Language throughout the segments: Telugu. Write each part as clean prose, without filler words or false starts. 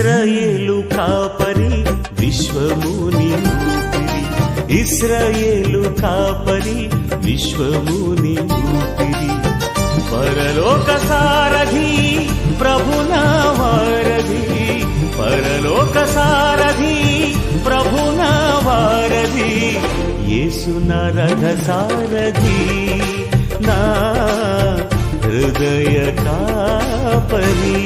ఇశ్రాయేలు కాపరి విశ్వముని ఊపిరి, ఇశ్రాయేలు కాపరి విశ్వముని ఊపిరి, పరలోక సారథి ప్రభునా వారధి, పరలోక సారథి ప్రభునా వారధి, యేసు నా రథ సారథి నా హృదయ కాపరి.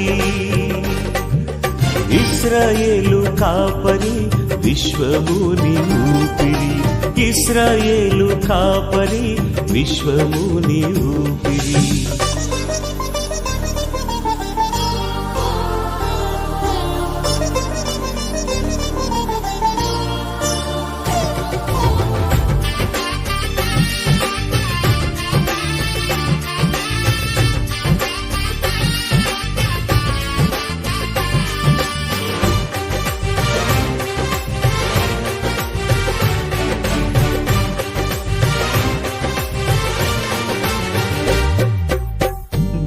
ఇశ్రాయేలు కాపరి విశ్వముని ఊపిరి, ఇశ్రాయేలు కాపరి విశ్వముని ఊపిరి.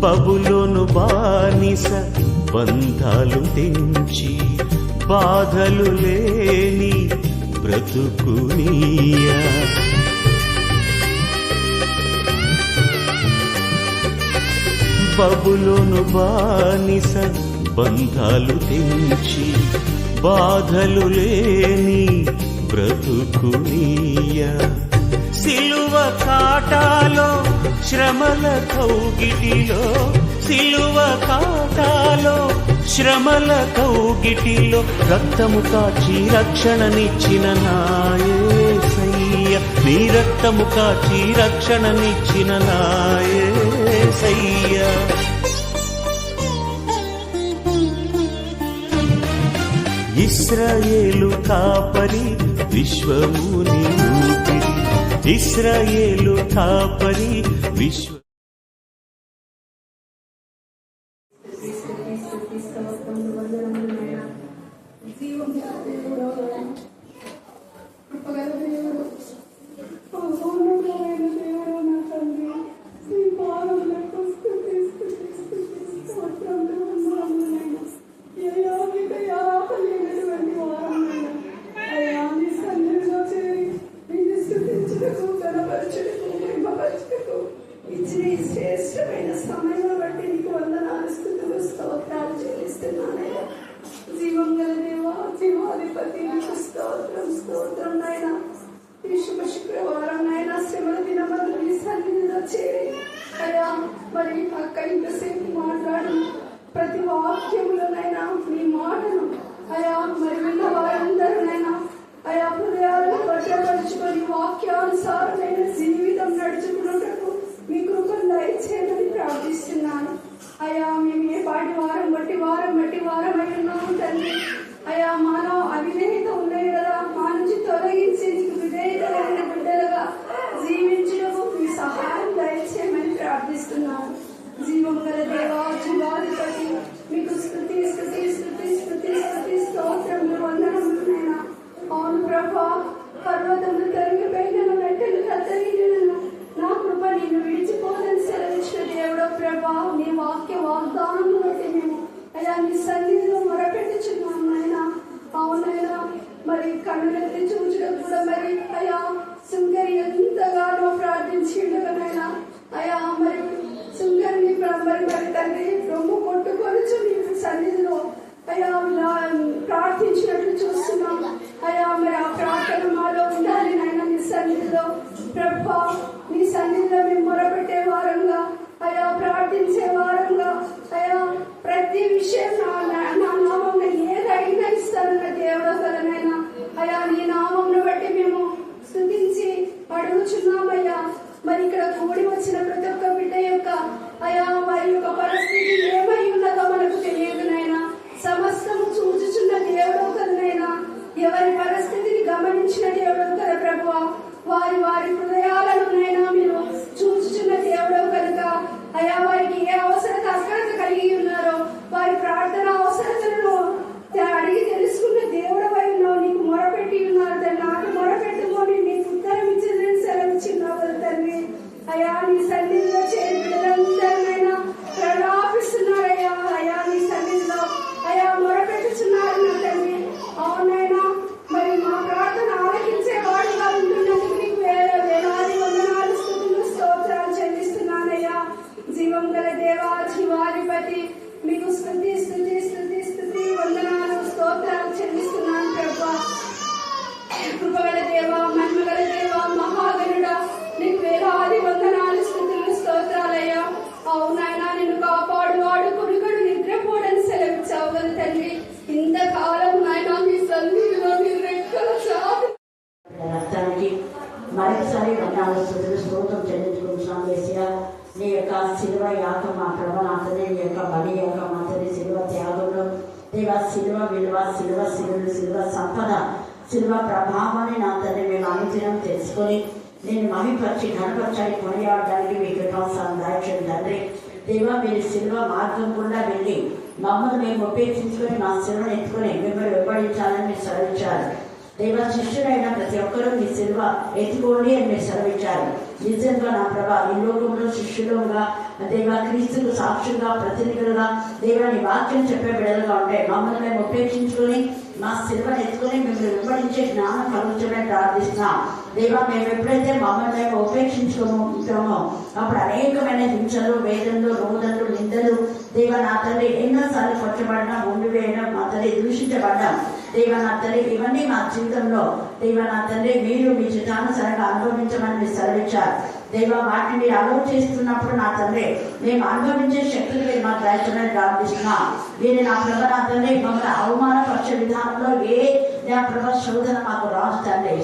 బబులోను బానిస బంధాలు తెంచి బాధలు లేని బ్రతుకునియా, బబులోను బానిస బంధాలు తెంచి బాధలు లేని బ్రతుకునియా, సిలువ కాటాలో శ్రమల కౌగిటిలో, సిలువ కాటాలో శ్రమల కౌగిటిలో రక్తము కాచి రక్షణనిచ్చిన నా యేసయ్య, నీ రక్తము కాచి రక్షణనిచ్చిన నా యేసయ్య. ఇశ్రాయేలు కాపరి విశ్వముని ఊపిరి, ఇశ్రాయేలు కాపరి విశ్వ. శ్రేష్టమైన సమయం బట్టి నీకు వందనాలు స్తుతులు స్తోత్రాలు చెల్లిస్తున్నానయ్యా. జీవం గల దేవా, జీవాధిపతి నీకు స్తోత్రం స్తోత్రం నాయన. ఈ శుభ శుక్రవారం నాయన శ్రమల దినమందు నీ సన్నిధిలో చేరి అయ్యా మరి అక్క ఇంతసేపు మాట్లాడి ప్రతి వాక్యములోనైనా నీ మాటను అయ్యా మరి విన్న వారందరూనైనా అయ్యా హృదయాలను భద్రపరుచుకొని వాక్యానుసారమైన జీవితం నడుచుకున్నటకు మీ కృపను దయచేయమని ప్రార్థిస్తున్నాను అయ్యా. మేము ఏ పాటి వారం బట్టి వారం అయి ఉన్నాము తండ్రి అయ్యా. మానవ అవిధేయత ఉన్నాయి కదా, మా నుంచి తొలగించి నీకు విధేయతలైన బిడ్డలుగా జీవించడము మీ సహాయం దయచేయమని ప్రార్థిస్తున్నాను. జీవం గల దేవా, జీవాధిపతి మీకు స్తుతి స్తుతి స్తుతి స్తుతి స్తుతి స్తోత్రములు వందనములైనా. అవును ప్రభా, పర్వతములు తరిగిపోయినను మెట్టలు కత్తరించినను నా కృప నిన్ను విడిచిపోదని సెలవిచ్చిన దేవుడో ప్రభా, నీ వాక్య వాగ్దానం బట్టి మేము అయ్యా నీ సన్నిధిలో మొరపెట్టుచున్నాము నాయన. అవునైనా మరి కన్నులెత్తి చూచడం కూడా మరి అయ్యా శృంగరి ఎంతగానో ప్రార్థించిండగానైనా అయ్యా మరి శృంగరిని మరి తండ్రి రొమ్ము కొట్టుకొనుచు నీ సన్నిధిలో అయ్యా ప్రార్థించినట్లు చూస్తున్నాం అయ్యా. మరి ఆ ప్రార్థన మాలో ఉండాలి నాయన. నీ సన్నిధిలో ప్రభా, నీ సన్నిధిలో మేము మొరపెట్టే వారంగా అయ్యా, ప్రార్థించే వారంగా అయ్యా, ప్రతి విషయం నా నామం ఏదైనా ఇస్తానన్న దేవుడు కలనైనా అయ్యా. నీ నామం బట్టి మేము స్తుతించి అడుగుచున్నామయ్యా. మరి ఇక్కడ కూడి వచ్చిన ప్రతి ఒక్క బిడ్డ యొక్క అయ్యా వారి యొక్క పరిస్థితి ఏమై ఉన్నదో మనకు తెలియదునైనా. సమస్తము చూచుచున్న దేవుడు కదనైనా, ఎవరి పరిస్థితిని గమనించిన దేవుడు కదా ప్రభువా. వారి హృదయాలను నైనా మీరు చూచుచున్న దేవుడు కనుక అయ్యా, వారికి ఏ అవసరత అస్వస్థత కలిగి ఉన్నారో వారి ప్రార్థన అవసరతలను అడిగి తెలుసుకున్న దేవుడు వైపు నీకు మొరపెట్టి ఉన్నారు తండ్రి. నాకు మొరపెట్టుకొని నీకు ఉత్తరం ఇచ్చిందని సెలవిచ్చిన్నావు తండ్రి. అయ్యా నీ సన్నిధిలో చేరి బిడ్డలందరినైనా ప్రలాపిస్తున్నారయ్యా. అయ్యా నీ సన్నిధిలో అయ్యా మొరపెట్టుచున్నారు మరొకసారి వందనాలు స్తుతులు స్తోత్రం చెల్లించుకుంటున్నాం యేసయ్యా. నీ యొక్క శిలువ యాగం మా ప్రభు నాతనే, నీ యొక్క బలి యాగం మాతనే, శిలువ త్యాగంలో దేవా శిలువ విలువ, శిలువ శిలులు, శిలువ సంపద, శిలువ ప్రభావాన్ని నా తండ్రి మేము అనుదినం తెలుసుకొని నేను మహిపరిచి ఘనపరచాలి కొనియాడడానికి మీ కృపాసాన్ని దాయిచండి తండ్రి. దేవా మీరు శిలువ మార్గం గుండా వెళ్ళి మమ్మల్ని మేము ఉపేక్షించుకొని మా శిలువను ఎత్తుకొని మిమ్మల్ని వెంబడించాలని మీరు సెలవిచ్చారు. దేవ శిష్యుడైన ప్రతి ఒక్కరూ మీ శిలువ ఎత్తుకోండి అని మీరు సెలవిచ్చారు. నిజంగా నా ప్రభా ఈ లోకంలో శిష్యులుగా దేవ క్రీస్తుకు సాక్షులుగా ప్రతినిధులుగా దేవాన్ని వాక్యం చెప్పే బిడ్డలుగా ఉంటే మమ్మల్ని మేము ఉపేక్షించుకొని మా శిలువను ఎత్తుకొని మిమ్మల్ని వెంబడించే జ్ఞానం కలుగుతుందని ప్రార్థిస్తున్నాం. దేవా మేము ఎప్పుడైతే మమ్మల్ని మేము ఉపేక్షించుకుంటామో అప్పుడు అనేకమైన హింసలు, వేదనలు, రోదనలు, నిందలు దేవా నా తల్లి ఎన్నోసార్లు కొట్టబడినా, ఉండి వేయడం మా తల్లి దూషించబడ్డాం. దేవా నా తల్లి ఇవన్నీ మా జీవితంలో దేవా నా తండ్రి మీరు మీ చిత్తానుసారంగా అనుభవించమని మీరు సెలవిచ్చారు. దేవా వాటిని మీరు ఆలోచిస్తున్నప్పుడు నా తండ్రి మేము అనుభవించే శక్తులు మీరు మాకు దయచేయమని ప్రార్థిస్తున్నాం. వీరి నా ప్రభ నా తండ్రి మమ్మల్ని అవమానపరిచే విధానంలో ఏ నా ప్రభ శోధన మాకు రాదు తండ్రి.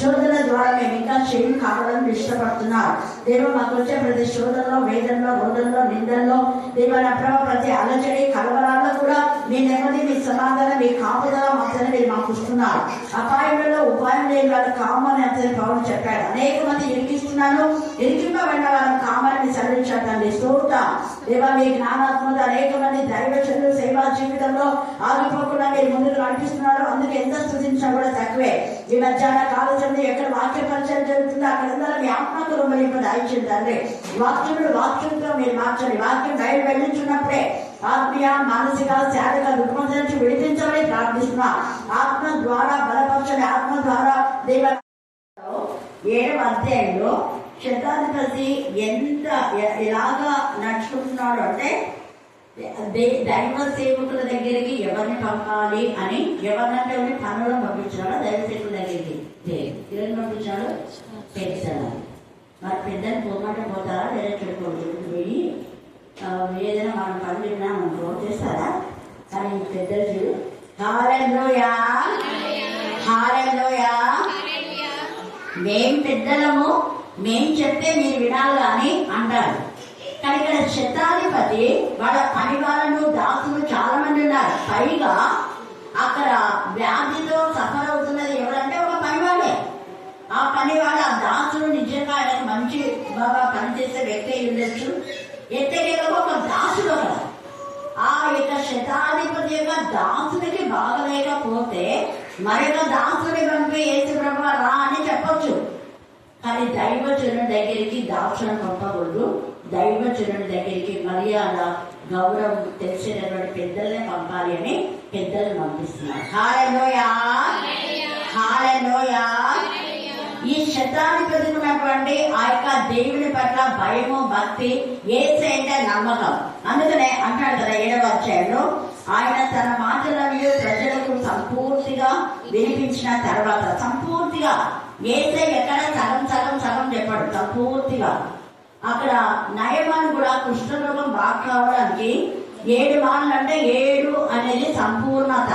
శోధన ద్వారా మేము ఇంకా చేయి కావాలని ఇష్టపడుతున్నాం. దేవ మాకు వచ్చే ప్రతి శోధనలో, వేదనలో, రోదనలో, నిందల్లో దేవ నా ప్రభ ప్రతి అలజడి కలవరాల్లో కూడా మీ నెమ్మది, మీ సమాధానం, మీ కాపుదల మాత్రమే మీరు మాకు ఇస్తున్నారు. అపాయంలో ఉపాయం లేని వాళ్ళు కామని అంతే పౌరులు చెప్పాడు. అనేక మంది ఇరికిస్తున్నాను, ఇరికింపబడిన వాళ్ళని కామని సెలవించాడండి. స్తోత్ర దేవ మీ జ్ఞానాత్మక అనేక మంది దైవచనులు సేవా జీవితంలో ఆగిపోకుండా మీరు ముందుకు నడిపిస్తున్నారు. అందుకు ఎంత స్థుతించినా కూడా తక్కువే. ఈ మధ్యాహ్న కాలేజీ ఎక్కడ వాక్య పరిచయం జరుగుతుందో అక్కడందరూ మీ ఆత్మకు రొమ్మలింపు దాయించింది తండ్రి. వాక్యంతో మీరు మార్చండి. వాక్యం బయలు వెళ్ళించున్నప్పుడే ఆత్మీయ, మానసిక, శారీరక రుగ్మత నుంచి విడిపించాలని ప్రార్థిస్తున్నా. ఆత్మ ద్వారా బలపరచండి. ఆత్మ ద్వారా దేవ 7వ అధ్యాయంలో శతాధిపతి ఎంత ఎలాగా నడుచుకుంటున్నాడు అంటే దైవ సేవకుల దగ్గరికి ఎవరిని పంపాలి అని ఎవరినంటే పనులను పంపించాడు. దైవ సేవకుల దగ్గరికి ఎవరిని పంపించాడు? పెద్దలు. మరి పెద్దలు పోమాట పోతారా లేదా చెడుకోవచ్చు పోయి ఏదైనా మనం పనులు విన్నా మనం ఫోన్ చేస్తారా? కానీ పెద్దలు చూడు హల్లెలూయా హల్లెలూయా మేం పెద్దలము, మేం చెప్తే మీరు వినాలి అని అంటారు. కానీ ఇక్కడ శతాధిపతి వాళ్ళ పని వాళ్ళను, దాసులు చాలా మంది ఉన్నారు. పైగా అక్కడ వ్యాధితో సఫర్ అవుతున్నది ఎవరంటే ఒక పని వాళ్ళే. ఆ పని వాళ్ళ ఆ దాసులు నిజంగా ఆయనకు మంచి బాగా పనిచేసే వ్యక్తి ఉండొచ్చు. ఎత్తగేలో ఒక దాసుడు అక్కడ ఆ యొక్క శతాధిపతి యొక్క దాసుడికి బాగలేకపోతే మరొక దాసుని పంపి యేసు ప్రభువా రా అని చెప్పొచ్చు. కానీ దైవజనుడి దగ్గరికి దాసులను పంపకూడదు. దైవజనుడి దగ్గరికి మర్యాద, గౌరవం తెలిసినటువంటి పెద్దలనే పంపాలి అని పెద్దలను పంపిస్తున్నారు. హల్లెలూయా హల్లెలూయా. ఈ శతాధిపతి ఉన్నటువంటి ఆ యొక్క దేవుని పట్ల భయము, భక్తి, యేసయ్యంటే నమ్మకం. అందుకనే అంటాడు కదా 7వ అధ్యాయంలో ఆయన తన మాటలను ప్రజలకు సంపూర్తిగా వినిపించిన తర్వాత సంపూర్తిగా యేసయ్య ఎక్కడ సగం సగం సగం చెప్పాడు, సంపూర్తిగా. అక్కడ నయమాను కూడా కుష్ఠరోగం బాగా కావడానికి 7 మార్లు అంటే 7 అనేది సంపూర్ణత.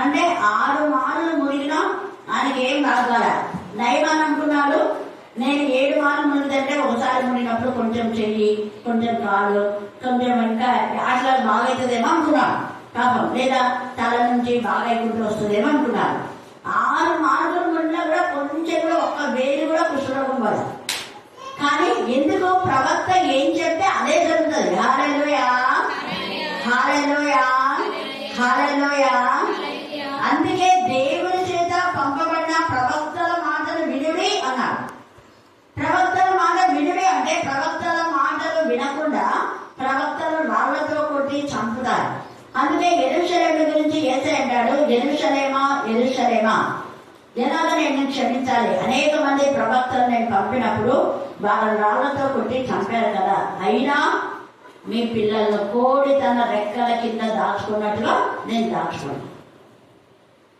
అంటే 6 మార్లు మునిగినా ఆయనకి ఏం కాగల. నయమాన్ అనుకున్నాడు నేను 7 మార్లు మునిగితే ఒకసారి మునిగినప్పుడు కొంచెం చెయ్యి, కొంచెం కాలు, కొంచెం ఇంకా అట్లా బాగైతుందేమో అనుకున్నాడు పాపం. లేదా తల నుంచి బాగా ఎక్కుంటూ వస్తుందేమో అనుకున్నాడు. 6 మార్లు మునిగినా కూడా కొంచెం కూడా ఒక్క వేలు కూడా కుష్ఠరోగం పడదు. కానీ ఎందుకు ప్రవక్త ఏం చెప్తే అదే జరుగుతుంది. హల్లెలూయా హల్లెలూయా హల్లెలూయా. అందుకే దేవుని చేత పంపబడిన ప్రవక్తల మాటలు వినుడి అన్నాడు. ప్రవక్తల మాట వినుడి అంటే ప్రవక్తల మాటలు వినకుండా ప్రవక్తలు రాళ్లతో కొట్టి చంపుతారు. అందుకే యెరూషలేము గురించి యేసయ్య అంటాడు, యెరూషలేమా యెరూషలేమా ఎలాగ నేను క్షమించాలి. అనేక మంది ప్రవక్తలు నేను పంపినప్పుడు వాళ్ళ రాళ్లతో కొట్టి చంపారు కదా, అయినా మీ పిల్లలను కోడి తన రెక్కల కింద దాచుకున్నట్టుగా నేను దాచుకోండి.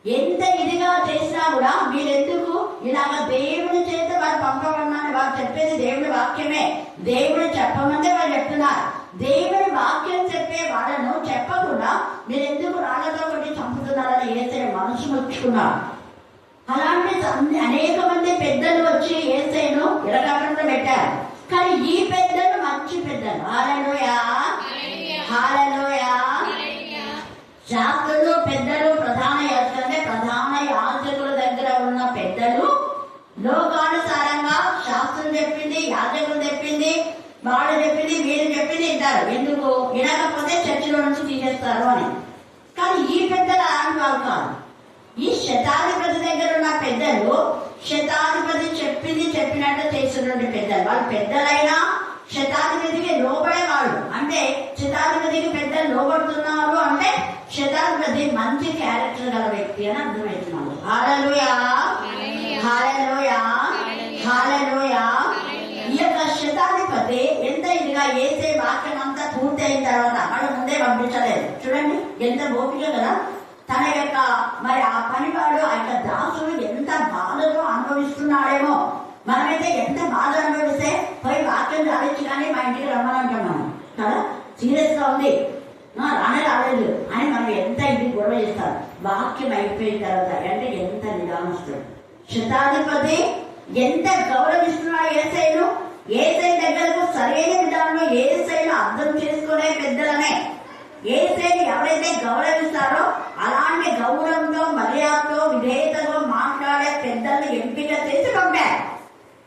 ఎంత ఇదిగా చేసినా కూడా మీరెందుకు ఇలాగ దేవుని చేత వారు పంపమన్నారని వారు చెప్పేది దేవుని వాక్యమే. దేవుడు చెప్పమంటే వాళ్ళు చెప్తున్నారు. దేవుని వాక్యం చెప్పే వాళ్ళను చెప్పకుండా మీరెందుకు రాళ్లతో కొట్టి చంపుతున్నారని యేసయ్య మనసు నొచ్చుకున్నారు. అలాంటి అనేక మంది పెద్దలు కానీ ఈ పెద్దలు మంచి పెద్దలు. హల్లెలూయా, హల్లెలూయా. శాస్త్రులు పెద్దలు ప్రధాన యాజకుల దగ్గర ఉన్న పెద్దలు లోకానుసారంగా శాస్త్రం చెప్పింది, యాజకులు చెప్పింది, వాళ్ళు చెప్పింది, వీళ్ళు చెప్పింది వింటారు. ఎందుకు వినకపోతే చర్చిలో నుంచి తీసేస్తారు అని. కానీ ఈ పెద్దలు అలాంటి వాళ్ళు కాదు. ఈ శతాధిపతి దగ్గర ఉన్న పెద్దలు శతాధిపతి చెప్పింది చెప్పినట్టు చేస్తున్నటువంటి పెద్దలు. వాళ్ళు పెద్దలైనా శతాధిపతికి లోబడే వాళ్ళు. అంటే శతాధిపతికి పెద్దలు లోబడుతున్నారు అంటే శతాధిపతి మంచి క్యారెక్టర్ గల వ్యక్తి అని అర్థమవుతున్నారు. హల్లెలూయా, హల్లెలూయా, హల్లెలూయా. ఈ యొక్క శతాధిపతి ఎంత ఇదిగా ఏసే వాక్యం అంతా పూర్తి అయిన తర్వాత వాళ్ళు ముందే పంపించలేదు. చూడండి ఎంత ఓపిక కదా. తన యొక్క మరి ఆ పనివాడు ఆ యొక్క దాసుడు ఎంత బాధతో అనుభవిస్తున్నాడేమో. మనమైతే ఎంత బాధ అనుభవిస్తే పోయి వాక్యం రావచ్చు కానీ మా ఇంటికి రమ్మనంటున్నాను కదా, సీరియస్ గా ఉంది, రాలేదు అని మనం ఎంత ఇంటికి గొడవ చేస్తారు. వాక్యం అయిపోయిన తర్వాత అంటే ఎంత నిదానస్తాడు. శతాధిపతి ఎంత గౌరవిస్తున్నాడు ఏసైను. ఏసై దగ్గరకు సరైన విధానంలో ఏసైను అర్థం చేసుకునే పెద్దలనే. ఏసైని ఎవరైతే గౌరవిస్తారో అలాంటి గౌరవంతో మర్యాదతో విధేయతతో మాట్లాడే పెద్దల్ని ఎంపిక చేసి పంపాడు.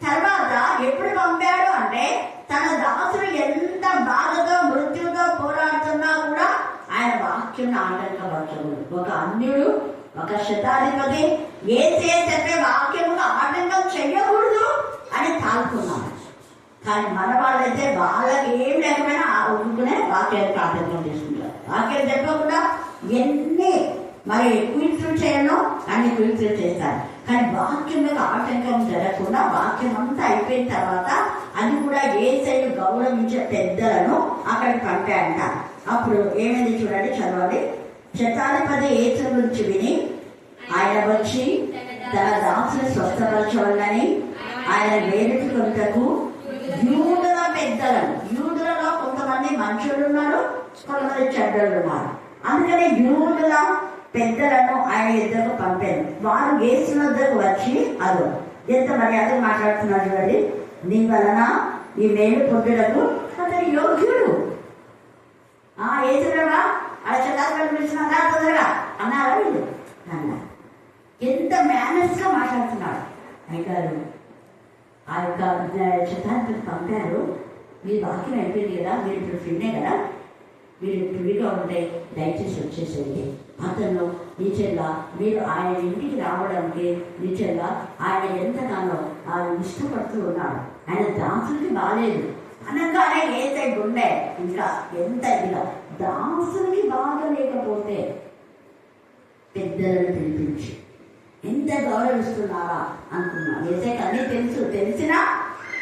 తర్వాత ఎప్పుడు పంపాడు అంటే తన దాసుడు ఎంత బాధతో మృత్యుతో పోరాడుతున్నా కూడా ఆయన వాక్యం ఆటంకపరచకూడదు. ఒక అన్యుడు ఒక శతాధిపతి ఏసే చెప్పే వాక్యముగా ఆటంకం చెయ్యకూడదు అని తాల్కున్నాడు. కానీ మన వాళ్ళైతే వాళ్ళకి ఏం లేకపోయినా ఊరుకునే వాక్యానికి ఆటంకం చేసుకుంటారు. వాక్యం చెప్పకుండా ఎన్ని మరి క్విట్లు చేయను అన్ని క్విట్లు చేస్తారు. కానీ వాక్యం మీద ఆటంకం జరగకుండా వాక్యం అంతా అయిపోయిన తర్వాత అది కూడా ఏసైను గౌరవించే పెద్దలను అక్కడికి పంపాయంట. అప్పుడు ఏమైంది చూడండి, చదవాలి. శతాధిపతి యేసు గురించి విని ఆయన వచ్చి తన దాసుని స్వస్థపరచవాలని ఆయన వేదిక కొనుటకు యూదుల పెద్దలను, యూదులలో కొంతమంది మంచులు ఉన్నారు, కొంతమంది చెడ్డలు ఉన్నారు. అందుకని యూదుల పెద్దలను ఆయన ఇద్దరు పంపారు. వారు యేసు వద్దకు వచ్చి అదో ఎంత మర్యాద మాట్లాడుతున్నారు చూడండి. నీ వలన ఈ మేలు పొందుటకు అతని యోగ్యుడు. ఏసుడవా అలా చట్టాలు పిలిచినా తొందరగా అన్నారా వీళ్ళు అన్నారు. ఎంత మేనర్స్ గా మాట్లాడుతున్నాడు. అయ్యారు ఆ యొక్క శతాధిపతి పంపారు. మీ వాక్యం అయిపోయింది కదా, మీరు ఇప్పుడు ఫ్రీనే కదా, మీరు ఫ్రీగా ఉంటే దయచేసి వచ్చేసేయండి. అతను నిజంగా మీరు ఆయన ఇంటికి రావడానికి నిజంగా ఆయన ఎంతగానో ఇష్టపడుతూ ఉన్నాడు. ఆయన దాసుడికి బాగాలేదు అనగానే ఏసై గుండె ఇంకా ఎంత ఇదిగా దాసుడికి బాగా లేకపోతే పెద్దలను పిలిపించి ఎంత గౌరవిస్తున్నారా అనుకున్నాను. ఏసైకి అన్నీ తెలిసినా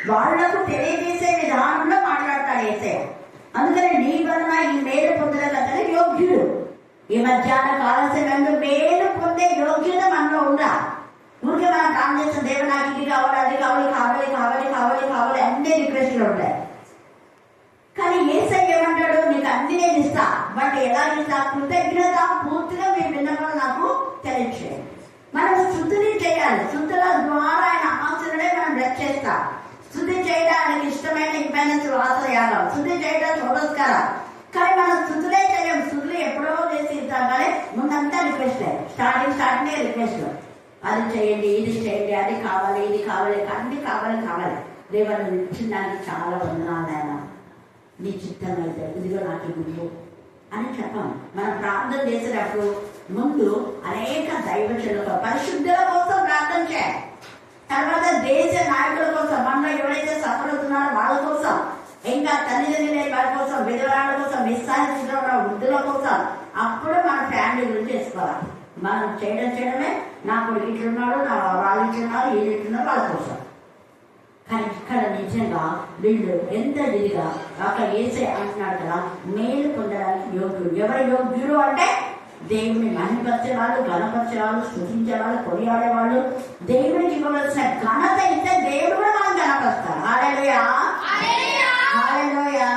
వాళ్లకు తెలియజేసే విధానంలో మాట్లాడతాడు ఏసై. అందుకని నీ వలన ఈ మేలు పొందగల యోగ్యుడు. ఈ మధ్యాహ్న కాలసేనందు మేలు పొందే యోగ్యత మనలో ఉందా? ఊరికే మనం ప్రాణం చేసిన దేవుడు నాకు ఇది కావాలి, అది కావాలి, కావాలి కావాలి కావాలి కావాలి అన్ని రిక్వెస్ట్లు ఉంటాయి. కానీ ఏసై ఏమంటాడు, నీకు అన్ని నేను ఇస్తా, బట్ ఎలా ఇస్తా? కృతజ్ఞత పూర్తిగా మీ విన్నపం నాకు తెలియచేయండి. మనం స్తుతిని చేయాలి. స్తుతుల ద్వారా ఆయన ఆశలనే మనం రక్షిస్తాం. స్తుతి చేయడానికి ఇష్టమైన ఇంపైన వాసన యాగం, స్తుతి చేయడం చూడస్కారం. కానీ మనం స్తుతులే చేయం. స్తుతులు ఎప్పుడో చేసి ఇస్తాం కానీ ముందంతా రిక్వెస్ట్, స్టార్టింగ్ రిక్వెస్ట్. అది చేయండి, ఇది చేయండి, అది కావాలి, ఇది కావాలి, అన్ని కావాలి. దేవుని ఇచ్చిందానికి చాలా వందనాలు ఆయన, నీ చిత్తం అయితే ఇదిగో నాకు ఇవ్వు అని చెప్పాం. మనం ప్రార్థన చేసేటప్పుడు ముందు అనేక దైవజనుల పరిశుద్ధుల కోసం ప్రార్థన చేయాలి. తర్వాత దేశ నాయకుల కోసం, మనలో ఎవరైతే సఫలవుతున్నారో వాళ్ళ కోసం, ఇంకా తల్లిదండ్రులు లేని వారి కోసం, విధవరాల కోసం, నిస్సాహితుల వృద్ధుల కోసం, అప్పుడు మన ఫ్యామిలీ గురించి చేసుకోవాలి. మనం చేయడమే నా కొడుకు ఇట్లున్నాడు, నా వాళ్ళు ఇట్లున్నారు, వీళ్ళు ఇట్లున్నారు వాళ్ళ కోసం. కానీ ఇక్కడ నిజంగా వీళ్ళు ఎంత విధిగా అక్కడ ఏసే అంటున్నాడు కదా, మేలు పొందడానికి యోగ్యుడు. ఎవరు యోగ్యుడు అంటే దేవుని మహిమపరిచేవాళ్ళు, ఘనపరిచేవాళ్ళు, స్తుతించేవాళ్ళు, కొనియాడేవాళ్ళు. దేవుడికి ఇవ్వవలసిన ఘనత ఇస్తే దేవుడు కూడా మనం ఘనపరుస్తారు. హల్లెలూయా, హల్లెలూయా.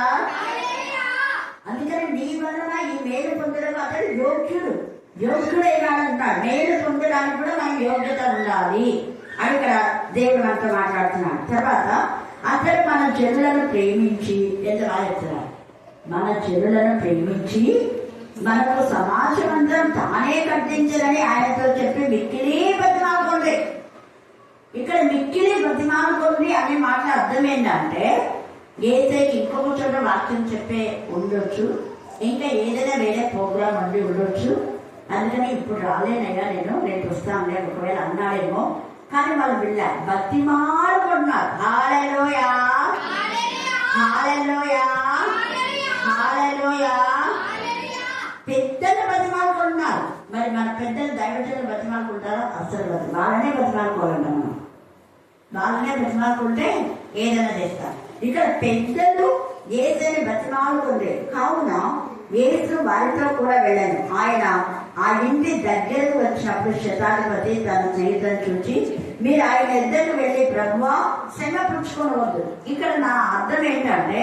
అందుకని నీ వలన ఈ మేలు పొందడానికి అతడు యోగ్యుడు ఏనాడంటాడు. మేలు పొందడానికి కూడా మనం యోగ్యత ఉండాలి అని ఇక్కడ దేవుడు మనతో మాట్లాడుతున్నాడు. తర్వాత అతడు మన జనులను ప్రేమించి ఎంత బాగా మన జనులను ప్రేమించి మనకు సమాజం అంతా తానే కట్టించాలని ఆయనతో చెప్పి మిక్కిలి బతిమాలుకోండి. ఇక్కడ మిక్కిలి బతిమాలుకోండి అనే మాటల అర్థం ఏంటంటే ఏదైతే ఇంకొక చోట వాక్యం చెప్పే ఉండొచ్చు, ఇంకా ఏదైనా వేరే ప్రోగ్రామ్ ఉండి ఉండొచ్చు. అందుకని ఇప్పుడు రాలేనయ్యా నేను రేపు వస్తానులే ఒకవేళ అన్నాడేమో. కానీ వాళ్ళు వెళ్ళారు, బతిమాలుకుంటున్నారు. హల్లెలూయా హల్లెలూయా హల్లెలూయా. పెద్దలు బతిమాలుకుంటున్నారు. మరి మన పెద్దలు దైవజనులు బతిమాలుకుంటారా? అసలు వాళ్ళనే బతిమాలుకోవాలంట. మనం వాళ్ళనే బతిమాలుకుంటే ఏదైనా చేస్తారు. ఇక్కడ పెద్దలు యేసుని బతిమాలుకుంటే కావున యేసు వారితో కూడా వెళ్ళాను. ఆయన ఆ ఇంటి దగ్గరకు వచ్చినప్పుడు శతాధిపతి తన స్నేహితులను చూసి, మీరు ఆయన ఇద్దరికి వెళ్ళి ప్రభువా శ్రమ పుచ్చుకోవద్దు. ఇక్కడ నా అర్థం ఏంటంటే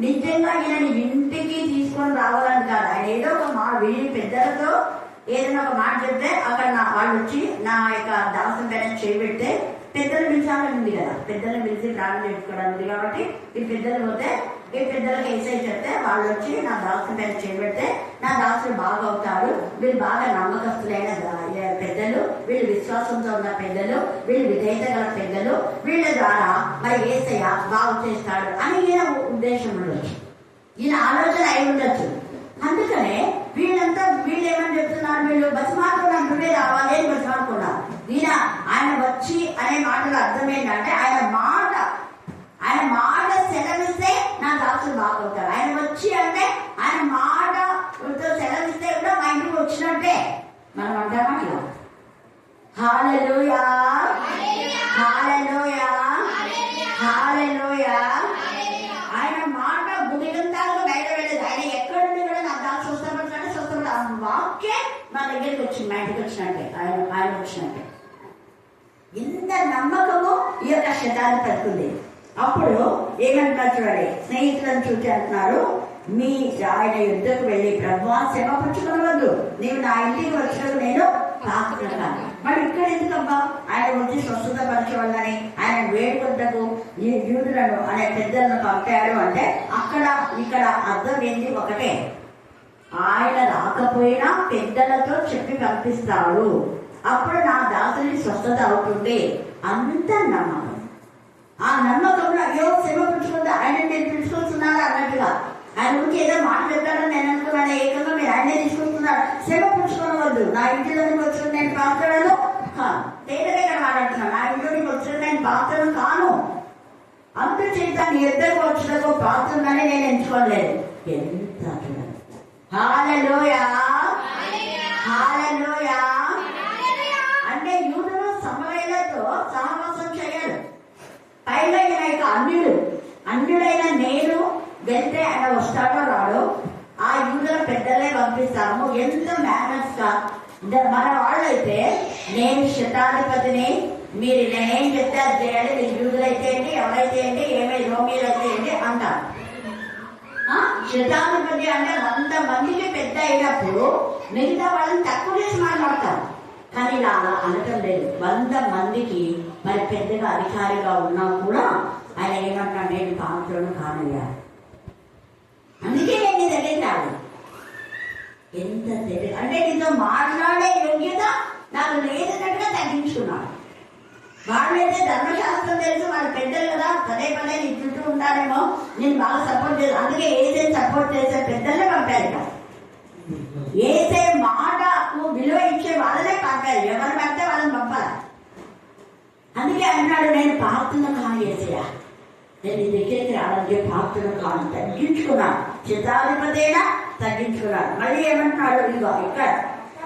నిజంగా ఈయన ఇంటికి తీసుకొని రావాలని కాదు. ఆయన ఏదో ఒక మాట వీళ్ళ పెద్దలతో ఏదైనా ఒక మాట చెప్తే అక్కడ వాళ్ళు వచ్చి నా యొక్క దాసం పైన చేయబెడితే పెద్దలు పిలిచాలని ఉంది కదా, పెద్దలు పిలిచి ప్రాణం చేసుకోవడం ఉంది. కాబట్టి ఈ పెద్దలు పోతే ఈ పెద్దలకు ఏసై చెప్తే వాళ్ళు వచ్చి నా దాసు పైన చేయబెడితే నా దాసులు బాగా అవుతారు. వీళ్ళు బాగా నమ్మకస్తులైన పెద్దలు, వీళ్ళు విశ్వాసంతో ఉన్న పెద్దలు, వీళ్ళు విధేయత గల పెద్దలు, వీళ్ళ ద్వారా మరి ఏసయ్య బాగు చేస్తాడు అని ఈయన ఉద్దేశం ఉండొచ్చు, ఈయన ఆలోచన అయి ఉండొచ్చు. అందుకనే వీళ్ళు ఏమని చెప్తున్నారు, వీళ్ళు బతిమాలుకున్నా నువ్వే రావాలి అని బతిమాలుకున్నారు. ఆయన వచ్చి అనే మాటలు అర్థం ఏంటంటే ఆయన మాట సెలవిస్తే నా దాసులు బాగవుతారు. ఆయన వచ్చి అంటే ఆయన మాటతో సెలవిస్తే కూడా మా ఇంటికి వచ్చినట్టే మనం అంటామా ఇలా? హల్లెలూయా హల్లెలూయా హల్లెలూయా. ఆయన మాట గుడిగంతాలకు బయట వెళ్ళదు. ఆయన ఎక్కడుండి కూడా నా దాసు స్వస్థపడతాడే స్వస్థపడ ఆ వాక్యే మా దగ్గరికి వచ్చింది, మా ఇంటికి వచ్చినట్టే ఆయన వచ్చినట్టే. ఎంత నమ్మకము ఈ యొక్క శతాన్ని పడుతుంది. అప్పుడు ఏమంటున్నారు చూడండి, స్నేహితులను చూసి అంటున్నారు, మీ ఆయన యుద్ధకు వెళ్ళి ప్రభువా శ్రమ పుచ్చుకోవద్దు, నీవు నా ఇంటికి వచ్చినప్పుడు నేను పాకుతున్నాను. మరి ఇక్కడ ఎందుకబ్బా ఆయన వచ్చి స్వస్థత పరచవాలని ఆయన వేడుకొద్దకు ఈ యూదులను అనే పెద్దలను పంపాడు అంటే ఇక్కడ అర్థం ఏంటి? ఒకటే, ఆయన రాకపోయినా పెద్దలతో చెప్పి పంపిస్తాడు, అప్పుడు నా దాసుని స్వస్థత అవుతుంది. అంత నమ్మకం. ఆ నమ్మకంలో అయ్యో శ్రమ పుచ్చుకుంటే ఆయన నేను పిలుచుకొస్తున్నారా అన్నట్టుగా, ఆయన గురించి ఏదో మాట చెప్పాడని నేను అనుకున్నాను. ఏకంగా మీరు ఆయనే తీసుకొస్తున్నారు. శ్రమ పుచ్చుకోవద్దు, నా ఇంటిలోనికి వచ్చిన నేను పాత్రలను కాను. తేలికగా మాట్లాడుతున్నాను, నా ఇంట్లోనికి వచ్చిన నేను పాత్రను కాను. అందుచేత నీ ఇద్దరికి వచ్చినకు పాత్రని నేను ఎంచుకోలేదు. ఎంత హల్లెలూయా హల్లెలూయా. అంటే యూదులు సమరయులతో సహవాసం చేయాలి. పైగా ఈయన అన్యుడైన నేను వెళ్తే ఆయన వస్తాడో రాడో ఆ యూదుల పెద్దలే పంపిస్తాము. ఎంత మేనర్స్ గా మన వాళ్ళైతే నేను శతాధిపతిని, మీరు నేనేం చెప్తే అది చేయాలి, మీరు యూదులైతే ఏంటి, ఎవరైతే ఏంటి, ఏమైనా రోమీలైతే ఏంటి అంటారు. శతాధిపతి అంటే 100 మందికి పెద్ద అయినప్పుడు మిగతా వాళ్ళని తక్కువ చేసి మాట్లాడతారు. కానీ ఇలా అనటం లేదు. 100 మందికి మరి పెద్దగా అధికారిగా ఉన్నా కూడా ఆయన ఏమంటాడు, నేను పాత్రను కానయ్యా, అందుకే నేను నీ దగ్గరికి రాడు. ఎంత తెలియదు అంటే నీతో మాట్లాడే యోగ్యత నాకు లేదన్నట్టుగా తగ్గించుకున్నాడు. వాళ్ళైతే ధర్మశాస్త్రం తెలుసు, వాళ్ళు పెద్దలు కదా, పదే నీ చుట్టూ ఉంటారేమో, నేను బాగా సపోర్ట్ చేస్తాను. అందుకే ఏదైతే సపోర్ట్ చేసే పెద్దలే పంపారు. ఏసే మాటకు విలువ ఇచ్చే వాళ్ళనే పంపారు. ఎవరు పడితే వాళ్ళని పంపాలి. అందుకే అన్నాడు, నేను ప్రార్థన కాను ఏసయ్యా, నేను నీ దగ్గరికి రావడానికి ప్రార్థన కాను. తగ్గించుకున్నాను. శతాధిపతైనా తగ్గించుకున్నాడు. మళ్ళీ ఏమంటున్నాడు, ఇదిగో ఇక్కడ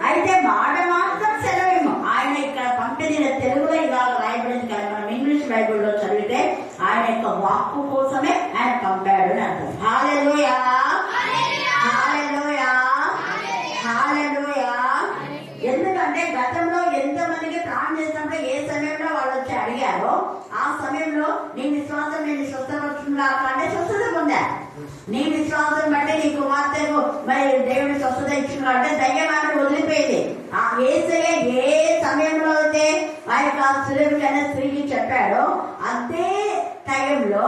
అయితే మాట మాత్రం సెలవేమో. ఆయన ఇక్కడ పంపిన తెలుగులో ఇలా రాయబడింది కదా, మనం ఇంగ్లీష్ బైబుల్లో చదివితే ఆయన యొక్క వాక్కు కోసమే ఆయన పంపాడు అని అర్థం. హల్లెలూయా హల్లెలూయా హల్లెలూయా. ఎందుకంటే గతంలో ఎంతమందికి ప్రాణం చేసినప్పుడు ఏ సమయంలో వాళ్ళు వచ్చి అడిగారో ఆ సమయంలో నీ విశ్వాసం నేను స్వస్థపరుచుకున్నా అంటే స్వస్థత పొందారు. నీ విశ్వాసం బట్టి నీ కుమార్తెకు మరి దేవుని స్వస్థత ఇచ్చుకున్నాడు అంటే దయ్యమాన్ని వదిలిపోయింది. ఆ యేసయ్య ఏ సమయంలో అయితే ఆ యొక్క సులువుకైన స్త్రీకి చెప్పాడో అదే టైంలో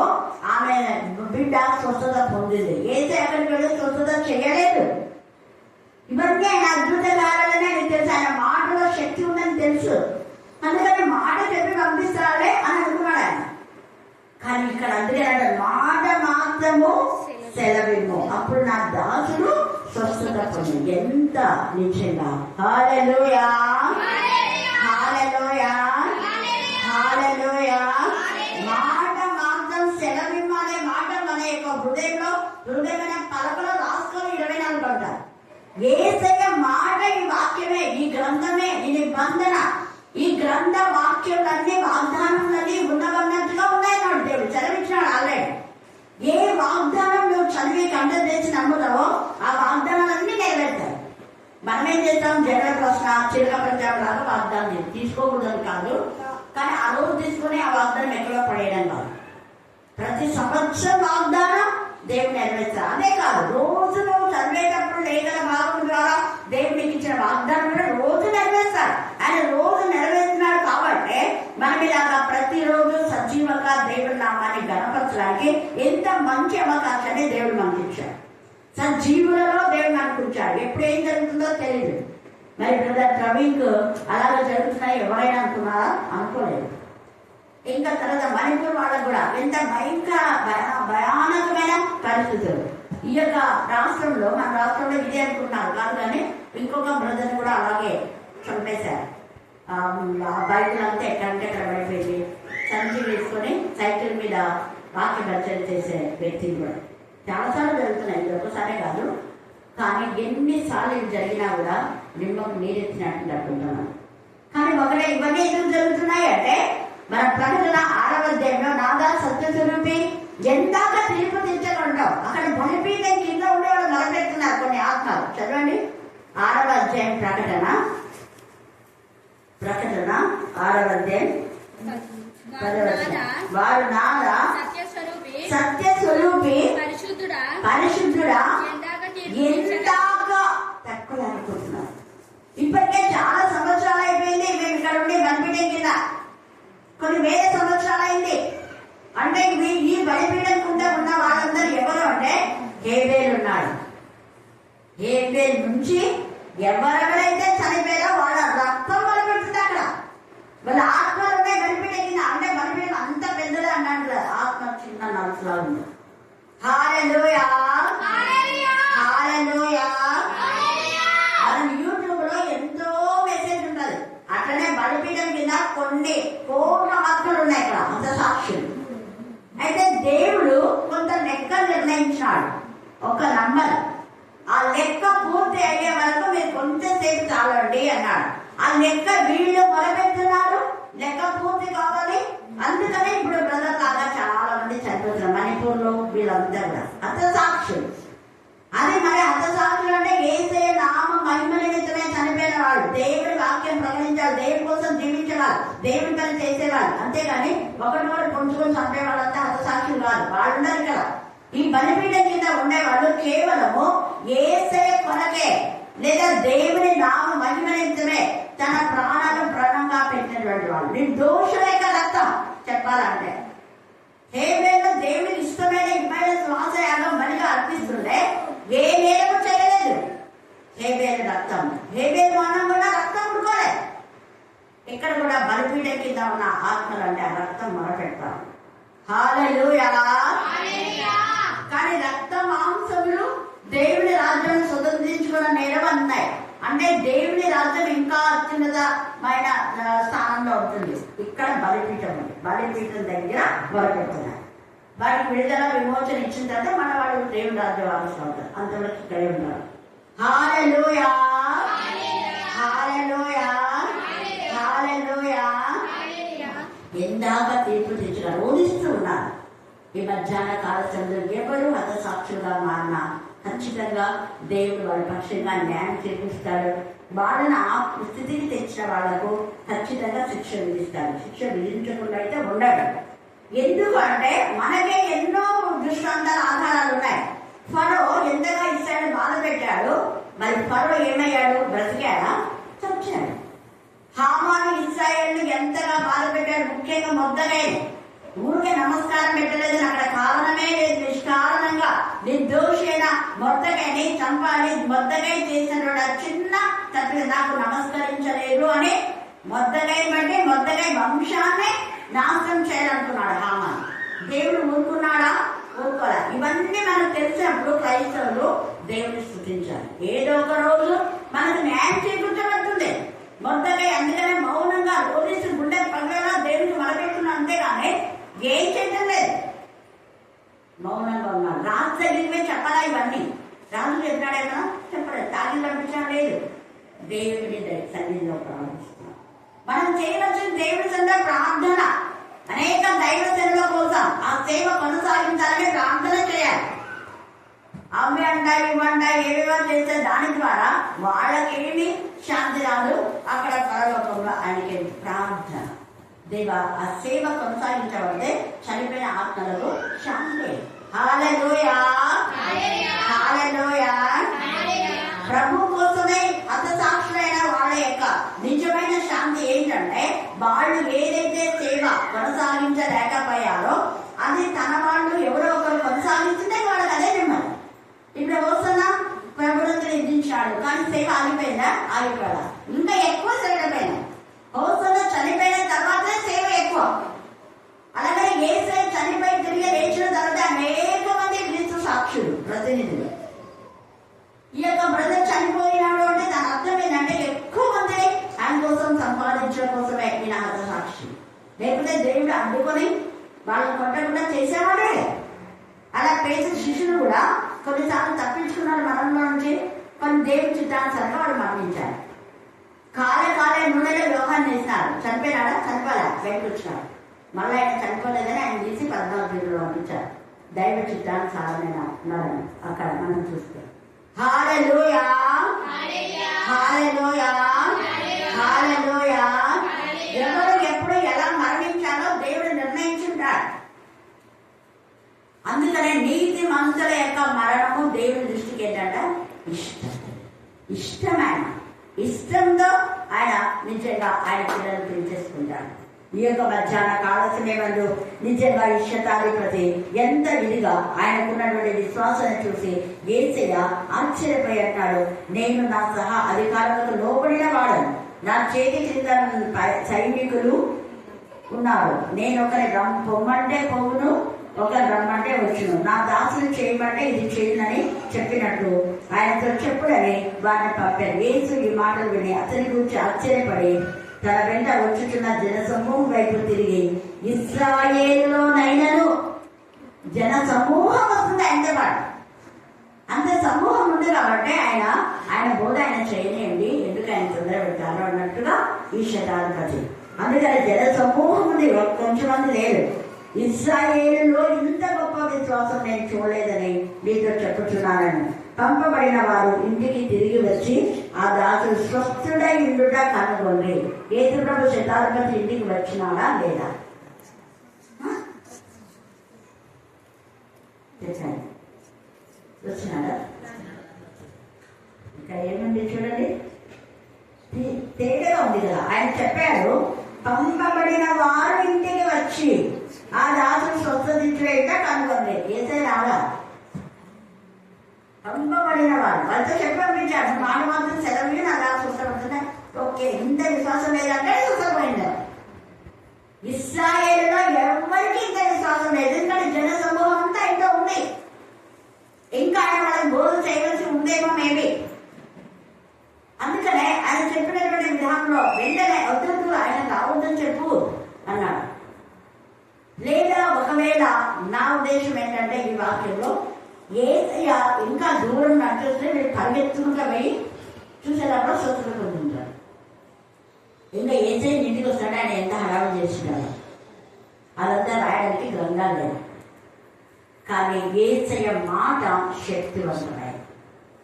బిడ్డ స్వస్థత పొందింది. ఏసై అక్కడికి వెళ్ళి స్వస్థత చేయలేదు. ఇవన్నీ ఆయన అద్భుత కార్యాలనే ఆయనకు తెలుసు. ఆయన మాటలో శక్తి ఉందని తెలుసు. అందుకని మాట చెప్పి పంపిస్తాడే అని అనుకున్నాడు ఆయన. కానీ ఇక్కడ అందుకే మాట మాత్రము సెలవిమ్ము, అప్పుడు నా దాసుడు స్వస్థత పొంది. ఎంత నిజంగా! హల్లెలూయా, హల్లెలూయా, హల్లెలూయా. మాట మాత్రం సెలవిమ్ము అనే మాట మన యొక్క హృదయమైన పలకలో రాసుకొని 24 గంటలు యేసయ్య మాట, ఈ వాక్యమే, ఈ గ్రంథమే, ఈ నిబంధన, ఈ గ్రంథ వాక్యాలన్నీ వాగ్దానాలన్నీ ఉన్నవన్నట్టుగా ఉన్నాయి. నాడు దేవుడు చదివించినాడు ఆల్రెడీ. ఏ వాగ్దానం నువ్వు చదివి కంట తెచ్చి నమ్ముతావో ఆ వాగ్దానాలన్నీ నెరవేర్తాయి. మనం ఏం చేస్తాం? జగడ ప్రశ్న, చిలక ప్రచారం వాగ్దానం తీసుకోకూడదు కాదు, కానీ ఆ రోజు తీసుకుని ఆ వాగ్దానం ఎక్కడో పడేయడం కాదు. ప్రతి సంవత్సరం వాగ్దానం దేవుడు నెరవేర్చారు. అదే కాదు, రోజు నువ్వు చదివేటప్పుడు లేఖన భాగం ద్వారా దేవుడికి ఇచ్చిన వాగ్దానం కూడా రోజు నెరవేర్చాలి. ఆయన రోజు నెరవేర్చినాడు కాబట్టి మనం ఇలాగా ప్రతిరోజు సజీవంగా దేవుడి నామాన్ని గణపరచడానికి ఎంత మంచి అవకాశాన్ని దేవుడు మనకి ఇచ్చాడు. సజీవులలో దేవుడు మనకు ఉంచాడు. ఎప్పుడు ఏం జరుగుతుందో తెలియదు. మరి బ్రదర్ ప్రవీణ్ కు అలాగే జరుగుతున్నాయి ఎవరైనా అనుకున్నారా? అనుకోలేదు. ఇంకా తర్వాత మణిపూర్ వాళ్ళకు కూడా ఎంత భయానకమైన పరిస్థితులు. ఈ యొక్క రాష్ట్రంలో, మన రాష్ట్రంలో ఇదే అనుకుంటున్నారు కాదు, కానీ ఇంకొక బ్రదర్ కూడా అలాగే చంపేశారు. బైకులు అంతా ఎక్కడంటే ఎక్కడ పడిపోయింది. సంచి వేసుకొని సైకిల్ మీద వాక్య రచన చేసే వ్యక్తిని కూడా చాలాసార్లు జరుగుతున్నాయి. ఇది ఒకసారే కాదు, కానీ ఎన్నిసార్లు ఇది జరిగినా కూడా నిమ్మకు నీరెత్తినట్టు అనుకుంటున్నాను. కానీ ఒకటే ఇవన్నీ ఎందుకు జరుగుతున్నాయి అంటే, మన ప్రకటన 6వ అధ్యాయంలో నాదా సత్యస్వరూపి ఎందాక తీర్పు తెచ్చకుండా అక్కడ బలిపీఠం కింద ఉండేవాళ్ళు మొదలుపెడుతున్నారు కొన్ని ఆత్మలు. చదవండి 6వ అధ్యాయం ప్రకటన 6వ అధ్యాయం 10వ. వారు నాదా సత్యస్వరూపి పరిశుద్ధుడా ఎందాక తక్కువ అనుకుంటున్నారు. ఇప్పటికే చాలా సంవత్సరాలు అయిపోయింది మేము ఇక్కడ ఉండి బలిపీఠం కింద. కొన్ని వేల సంవత్సరాలు అయింది. అంటే ఈ బలిపీఠం కింద ఉన్న వాళ్ళందరూ ఎవరు అంటే హేబేలు ఉన్నాడు. హేబేలు నుంచి ఎవరెవరైతే చనిపోయారో వాళ్ళ రక్తం బలిపెడుతుంది. అక్కడ వాళ్ళ ఆత్మలు ఉన్నాయి బలిపీఠం కింద. అంటే బలిపీఠం అంత పెద్దది అన్నాడు, ఆత్మ చిన్న నలుసులా ఉంది. హల్లెలూయా, హల్లెలూయా. మనం యూట్యూబ్ లో ఎంతో మెసేజ్ ఉంటది. అట్లనే బలిపీఠం కింద కొన్ని కోట్ల ఆత్మలు ఉన్నాయి ఇక్కడ, అంత సాక్షులు. అయితే దేవుడు కొంత లెక్క నిర్ణయించాడు, ఒక నంబర్. ఆ లెక్క పూర్తి అయ్యే వరకు మీరు కొంచెంసేపు చాలండి అన్నాడు. ఆ లెక్క వీళ్ళు మొదలుపెడుతున్నారు, లెక్క పూర్తి కావాలి. అందుకనే ఇప్పుడు బ్రదర్ లాగా చాలా మంది చనిపోతున్నారు మణిపూర్ లో. వీళ్ళంతా కూడా హతసాక్షులు. అది మరి హతసాక్షులు అంటే యేసయ్య నామ మహిమ నిమిత్తమే చనిపోయిన వాళ్ళు, దేవుడి వాక్యం ప్రకటించాలి, దేవుడి కోసం జీవించేవాళ్ళు, దేవుడి పని చేసేవాళ్ళు. అంతేగాని ఒకటి పొంచుకొని చంపే వాళ్ళంతా హతసాక్షులు కాదు. వాళ్ళు ఉన్నారు కదా. ఈ బలిపీఠం కింద ఉండేవాళ్ళు కేవలము యేసయ్య కొనకే, లేదా దేవుని నామ మహిమ నిమిత్తమే తన ప్రాణాలను ప్రాణంగా పెట్టినటువంటి వాళ్ళు. నిర్దోషులేక రక్తం చెప్పాలంటే హేబేలు దేవునికి ఇష్టమైన ఇబ్బంది శ్వాస యాగం బలిగా అర్పిస్తుండే ఏ నేరము చేయలేదు. హేబేలు రక్తం, హేబేలు మనం కూడా రక్తం ఉడుకోలేదు. ఇక్కడ కూడా బలిపీఠం కింద ఉన్న ఆత్మలు అంటే ఆ రక్తం మొదలుపెడతాం. హల్లెలూయా. కానీ రక్త మాంసములు దేవుని రాజ్యం స్వతంత్రించుకున్న నేరం అన్నాయి. అంటే దేవుని రాజ్యం ఇంకా అత్యున్నతమైన స్థానంలో ఉంటుంది. ఇక్కడ బలిపీఠం ఉంది. బలిపీఠం దగ్గర మొదలుపెడుతున్నారు. వాటికి విడుదల విమోచన ఇచ్చిన తర్వాత మన వాళ్ళు దేవుని రాజ్యం వారసులు అవుతారు. అంతవరకు ఇక్కడే ఉన్నారు. హల్లెలూయా, హల్లెలూయా, హల్లెలూయా. ఎందాక తీర్పు తెచ్చున్నారు, ఊహిస్తూ ఉన్నారు. ఈ మధ్యాహ్న కాల చంద్రులు ఎవరు హతసాక్షులుగా మారినా ఖచ్చితంగా దేవుడు వాళ్ళ పక్షంగా న్యాయం చేపిస్తాడు. వాళ్ళని ఆ స్థితికి తెచ్చిన వాళ్లకు ఖచ్చితంగా శిక్ష విధిస్తాడు. శిక్ష విధించకుండా అయితే ఉండడు. ఎందుకంటే మనకే ఎన్నో దృష్టాంతాల ఆధారాలు ఉన్నాయి. ఫరో ఎంతగా ఇస్రాయేలు బాధ పెట్టాడు. మరి ఫరో ఏమయ్యాడు? బ్రతికాడా? చచ్చాడు. హామాను ఇస్రాయేలు ఎంతగా బాధ పెట్టాడు. ముఖ్యంగా మొద్దనే ఊరికే నమస్కారం పెట్టలేదు, అక్కడ కారణమే లేదు. నిష్కారణంగా నిర్దోషి అయిన మొర్దెకైని చంపాలి. మొర్దెకై చేసినటువంటి ఆ చిన్న తప్పిద నాకు నమస్కరించలేదు అని మొర్దెకై బట్టి మొర్దెకై వంశాన్ని నాశనం చేయాలనుకున్నాడు హామాను. దేవుడు ఊరుకున్నాడా? ఊరుకోరా. ఇవన్నీ మనకు తెలిసినప్పుడు క్రైస్తవులు దేవుని స్తుతించాలి. ఏదో ఒక రోజు మనకు న్యాయం చేకూర్చబడుతుంది. మొర్దెకై అందుకనే మౌనంగా రోధిస్తూ గుండె పగలేలా దేవునికి మొదలెట్టుకున్నాడు. అంతేగాని ఏం చేయటం లేదు, మౌనంగా ఉన్నాడు. రాజు దగ్గరికి చెప్పాలా ఇవన్నీ? రాజు చెప్పాడే కదా, చెప్పలేదు. తాగి పంపించడం లేదు. దేవుని సన్నిధిలో ప్రార్థిస్తున్నాం. మనం చేయవలసిన దేవుని సన్నిధిలో ప్రార్థన. అనేక దైవ సేవల కోసం ఆ సేవ కొనసాగించాలని ప్రార్థన చేయాలి. అవి అంటాయి ఇవి అంటాయి ఏవేవో చేస్తే దాని ద్వారా వాళ్ళకేమి శాంతి రాదు. అక్కడ పరలోకంలో ఆయనకి ప్రార్థన. దేవా ఆ సేవ కొనసాగించబడితే చనిపోయిన ఆత్మలకు శాంతి. హల్లెలూయా, హల్లెలూయా. ప్రభు కోసమే హతసాక్షులైన వాళ్ళ యొక్క నిజమైన శాంతి ఏంటంటే, వాళ్ళు ఏదైతే సేవ కొనసాగించలేకపోయారో అది తన వాళ్ళు ఎవరో ఒకరు కొనసాగిస్తుంటే వాళ్ళకి అదే నెమ్మది. ఇప్పుడు వస్తున్నా ప్రభుత్వం నిధించాడు, కానీ సేవ ఆగిపోయిందా? ఆగిపోయా. ఇంకా ఎక్కువ సేవపోయినా హోసన్న చనిపోయిన తర్వాతే సేవ ఎక్కువ. అలాగే యేసు చనిపోయి తిరిగి లేచిన తర్వాత అనేక మంది క్రీస్తు సాక్షులు, ప్రతినిధులు. ఈ యొక్క బ్రదర్ చనిపోయినాడు అంటే దాని అర్థం ఏంటంటే ఎక్కువ మంది ఆయన కోసం సంపాదించడం కోసమే ఈయన హత సాక్షి. లేకపోతే దేవుడు అడ్డుకొని వాళ్ళని కొట్టకుండా చేసేవాడే. అలా పేసిన శిష్యులు కూడా కొన్నిసార్లు తప్పించుకున్నారు మరణంలో నుంచి. కొన్ని దేవుడి చిత్తానుసారంగా వాడు మరణించారు. కాలే నూనెలో యోగాన్ని వేసినారు. చనిపోయినాడా? చనిపోలే, బయటకు వచ్చినాడు. మళ్ళీ ఆయన చనిపోలేదని ఆయన తీసి 14 పంపించారు. దైవ చిత్తానుసారమైన ఉన్నారని అక్కడ మనం చూస్తే. హల్లెలూయా, హల్లెలూయా, హల్లెలూయా. ఎవరు ఎప్పుడు ఎలా మరణించాలో దేవుడు నిర్ణయించుంటాడు. అందుకనే నీతి మనుషుల యొక్క మరణము దేవుని దృష్టికి ఏంటంటే ఇష్టమైన ఇష్టంతో ఆయన నిజంగా ఆయన పిల్లలు పెంచేసుకుంటాడు. ఈ యొక్క మధ్యాహ్న కాల సమయంలో నిజంగా ఈ శతాధిపతి ఎంత విధిగా ఆయనకున్నటువంటి విశ్వాసాన్ని చూసి యేసయ్య ఆశ్చర్యపోయి అంటాడు, నేను నా సహా అధికారులకు లోబడిన వాడను. నా చేతి క్రింద సైనికులు ఉన్నారు. నేను ఒకరి పొమ్మంటే పోవును, ఒకరు రమ్మంటే వచ్చును. నా దాసులు చేయమంటే ఇది చేయనని చెప్పినట్టు ఆయనతో చెప్పుడని వారిని పంపారు. యేసు ఈ మాటలు విని అతని గురించి ఆశ్చర్యపడి తన వెంట వచ్చుచున్న జనసమూహం వైపు తిరిగి, ఇశ్రాయేలులోనైనను జనసమూహం వస్తుంది అంటే వాడు అంత సమూహం ఉంది కాబట్టి ఆయన బోధ ఆయన చేయనియండి, ఎందుకు ఆయన తొందర పెడతారు అన్నట్టుగా ఈ శతాధిపతి. అందుకని జనసమూహం ఉంది, కొంచెం మంది లేరు. ఇశ్రాయేలులో ఇంత గొప్ప విశ్వాసం నేను చూడలేదని మీతో చెప్పుచున్నానని. పంపబడిన వారు ఇంటికి తిరిగి వచ్చి ఆ దాసుడు స్వస్థుడై ఉండుట కనుగొని. యేసు ప్రభు శతాధిపతి ఇంటికి వచ్చినాడా లేదా? వచ్చినాడా? ఇంకా ఏముంది చూడండి, తేలిగా ఉంది కదా. ఆయన చెప్పారు, పంపబడిన వారు ఇంటికి వచ్చి ఆ దాసుడు స్వస్థతించుట కనుగొని. ఏసే రాగా పంపబడిన వారు వాళ్ళతో చెప్పి పంపించారు. మాట మాత్రం సెలవు నా దాసు స్వస్థపడుతున్నా. ఓకే, ఇంత విశ్వాసం లేదంటే స్వస్థపోయింది. ఇశ్రాయేలులో ఎవరికి ఇంత విశ్వాసం లేదు, ఎందుకంటే జన సమూహం అంతా ఇంట్లో ఉంది. ఇంకా ఆయన వాళ్ళకి బోధ చేయవలసి ఉందేమో మేబీ. అందుకనే ఆయన చెప్పినటువంటి విధానంలో వెంటనే వద్దు, ఆయన రావద్దని చెప్పు అన్నాడు. లేదా ఒకవేళ నా ఉద్దేశం ఏంటంటే ఈ వాక్యంలో యేసయ్య ఇంకా దూరం నడిచేస్తే మీరు పరిగెత్తుకుంటా పోయి చూసేటప్పుడు స్వస్థత పొందుతారు. ఇంకా యేసయ్య ఇంటికి వస్తాడు, ఆయన ఎంత హడావుడి చేస్తున్నాడు అదంతా రాయడానికి గ్రంథాలు లేదు. కానీ యేసయ్య మాట శక్తివంతమైన.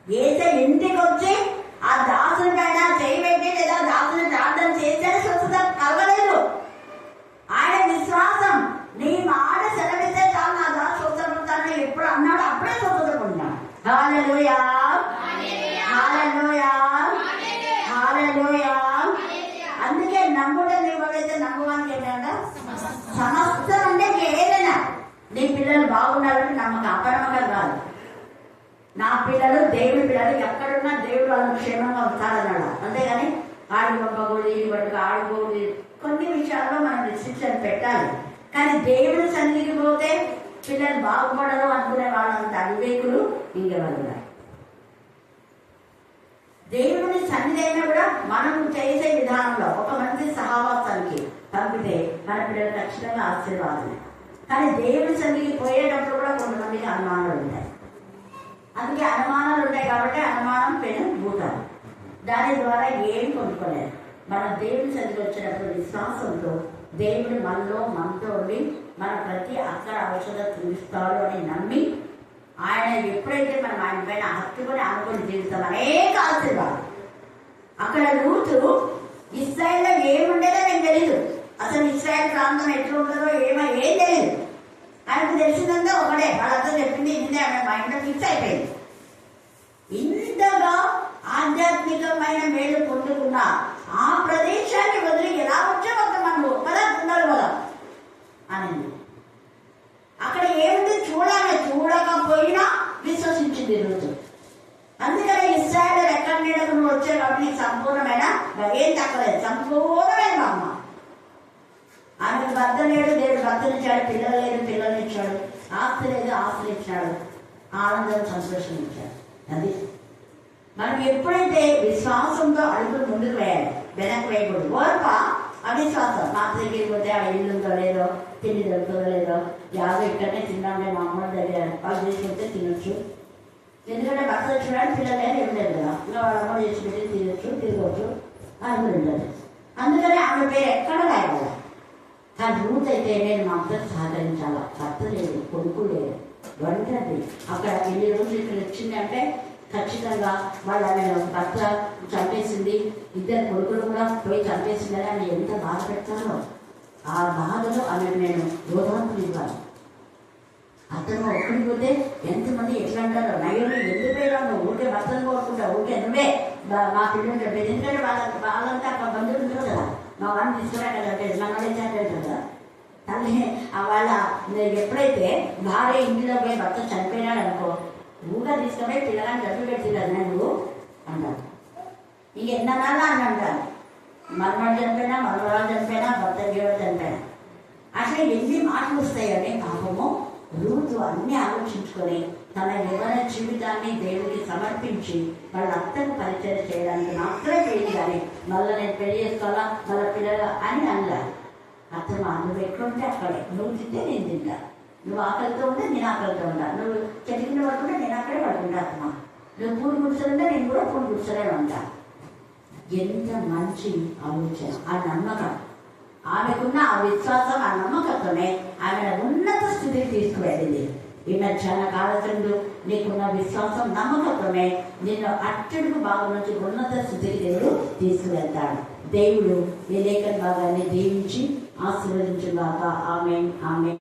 యేసయ్య ఇంటికి వచ్చి ఆ దాసునికైనా చేయబెట్టి లేదా దాసుని ప్రార్థన చేస్తే స్వస్థత కలగలేదు. ఆయన విశ్వాసం, నీ మాట సెలవిస్తే చాలు నా దాసు స్వస్థపడతానని ఎప్పుడు అన్నాడు, అప్పుడే స్వస్థపడుతున్నాడు. హల్లెలూయా, హల్లెలూయా, హల్లెలూయా. అందుకే నమ్ముట నీవైతే నమ్మవానికి ఏంటంటే సమస్తం అంటే నీ పిల్లలు బాగుండాలంటే నమ్మకం, అపనమ్మకం కాదు. నా పిల్లలు దేవుడి పిల్లలు, ఎక్కడున్నా దేవుడు వాళ్ళని క్షేమంగా ఉంటాడన్నాడు. అంతేగాని ఆడి పంపకూడదు, ఈ పట్టుకు ఆడుకోకూడదు. కొన్ని విషయాల్లో మనం రిస్ట్రిక్షన్ పెట్టాలి. కానీ దేవుడి సన్నిధికి పోతే పిల్లలు బాగుపడరు అనుకునే వాళ్ళంత అవివేకులు ఇంకెవరు. దేవుని సన్నిధి అయినా కూడా మనం చేసే విధానంలో ఒక మంచి సహవాసానికి పంపితే మన పిల్లలు ఖచ్చితంగా ఆశీర్వాదమే. కానీ దేవుని సన్నిధికి పోయేటప్పుడు కూడా కొంతమందికి అనుమానాలు ఉంటాయి. అందుకే అనుమానాలు ఉంటాయి కాబట్టి అనుమానం పెను భూతాలు, దాని ద్వారా ఏం పొందుకోలేదు. మన దేవుని సన్నిధికి వచ్చినప్పుడు విశ్వాసంతో దేవుడు మనతో ఉండి మన ప్రతి అక్కడ ఔషధం చూపిస్తాడు అని నమ్మి ఆయన ఎప్పుడైతే మనం ఆయన పైన హత్తుకొని ఆనుకొని జీవిస్తాం అనేక ఆశీర్వాదం. అక్కడ రూతు ఇశ్రాయేల్లో ఏముండేదో నేను తెలీదు, అసలు ఇశ్రాయేల్ ప్రాంతం ఎట్లా ఉంటుందో ఏం తెలియదు. ఆయనకు తెలిసిందంతా ఒకటే, వాళ్ళంతా చెప్పింది ఇంతే, ఆమె మైండ్ ఫిక్స్ అయిపోయింది. ఇంతగా ఆధ్యాత్మికమైన మేలు పొందుకున్న ఆ ప్రదేశాన్ని వదిలి ఎలా వచ్చావు ఒక మనం కదా ఉండాలి కదా అనేది. అక్కడ ఏమిటి చూడకపోయినా విశ్వసించింది రోజు. అందుకని ఇశ్రాయేలు ఎక్కడ నీడకు నువ్వు వచ్చావు కాబట్టి నీకు సంపూర్ణమైన ఏం తక్కలేదు, సంపూర్ణమైన అమ్మ. ఆమెకు భర్త లేడు, దేవుడు భర్తనిచ్చాడు. పిల్లలు లేదు, పిల్లల్ని ఇచ్చాడు. ఆస్తి లేదు, ఆస్తులు ఇచ్చాడు. ఆనందం, సంతోషం ఇచ్చాడు. అది మనం ఎప్పుడైతే విశ్వాసంతో అడుగులు ముందుకు వేయాలి, వెనక్కి వేయకూడదు. ఓర్ప అవిశ్వాసం. మా దగ్గరికి పోతే ఆ ఇల్లు ఉందో లేదో, తిండి దొరుకుతుందో లేదో, యాదో ఇక్కడనే తిన్నాంలే మా అమ్మ దగ్గర వాళ్ళు చేసుకుంటే తినొచ్చు. ఎందుకంటే భర్త చూడాలి, పిల్లలు ఏం లేదు కదా, ఇంకా వాళ్ళ అమ్మ చేసి పెట్టి తినొచ్చు, తిరగవచ్చు, అది ఉండదు. అందుకని ఆమె పేరు ఎక్కడ రాయాలి. కానీ రూత్ అయితే నేను మా అమ్మతో సహకరించాలా, భర్త లేదు, కొడుకు లేదు, ఒంటరి. అక్కడ 2 రోజులు ఇక్కడ వచ్చింది అంటే ఖచ్చితంగా వాళ్ళ భర్త చంపేసింది, 2 కొడుకులు కూడా పోయి చంపేసిందని ఆమె ఎంత బాధ పెడతారో. ఆ బాధలో ఆమె నేను ఓదార్పులు ఇవ్వాలి. అతను ఒక్కడికి పోతే ఎంతమంది ఎట్లా అంటారో, నయ్యని ఎందుకు పోయినా నువ్వు ఊరికే భర్తను కోరుకుంటావు, ఊరికే నువ్వే మా పిల్లలు చెప్పేది. ఎందుకంటే వాళ్ళంతా అక్కడ బంధువులు ఉంటారు కదా, మా వాడిని తీసుకురాక చెప్పేది, మా వాడు ఏంటంటారు కదా. తల్లి వాళ్ళ ఎప్పుడైతే భార్య ఇంటిలో పోయి భర్త చనిపోయినాడు అనుకో, ఊగా తీసుకుపోయి పిల్లగాని డబ్బు పెట్టిలేదు నువ్వు అంటారు. ఇంకెన్ననాలా అని అంటారు. మర్మడు చనిపోయినా, మరొకరాలు చనిపోయినా, భర్త దేవుడు చనిపోయినా, అట్లా ఎన్ని మాటలు వస్తాయని పాపము రూతు అన్ని ఆలోచించుకొని తన యవ్వన జీవితాన్ని దేవుడికి సమర్పించి వాళ్ళ అత్తకు పరిచయం చేయడానికి మాత్రమే పెళ్లి. కానీ మళ్ళీ నేను పెళ్లి చేసుకోవాలా, మళ్ళీ పిల్లలు అని అనలా. అతను నువ్వు ఎక్కడుంటే అక్కడే, నువ్వు తింటే నేను తింటా, నువ్వు ఆకలితో ఉంటే నేను ఆకలితో ఉంటా, నువ్వు చెట్టు కింద పడుకుంటే నేను అక్కడే పడుకుంటా, అమ్మా నువ్వు పూలు గుడిసెలుంటే నేను కూడా పూలు గుడిసెలే ఉంటా. ఎంత మంచి ఆలోచన, ఆ నమ్మకం. ఆమెకున్న ఆ విశ్వాసం, ఆ నమ్మకంతోనే ఆమె ఉన్నత స్థితికి తీసుకువెళ్ళింది. ఈ మధ్యాహ్న కాలచందు నీకున్న విశ్వాసం, నమ్మకంతోనే నిన్ను అట్టడుగు భాగం నుంచి ఉన్నత స్థితికి దేవుడు తీసుకువెళ్తాడు. దేవుడు ఈ లేఖన భాగాన్ని దీవించి ఆశీర్వదించుగాక. ఆమేన్, ఆమేన్.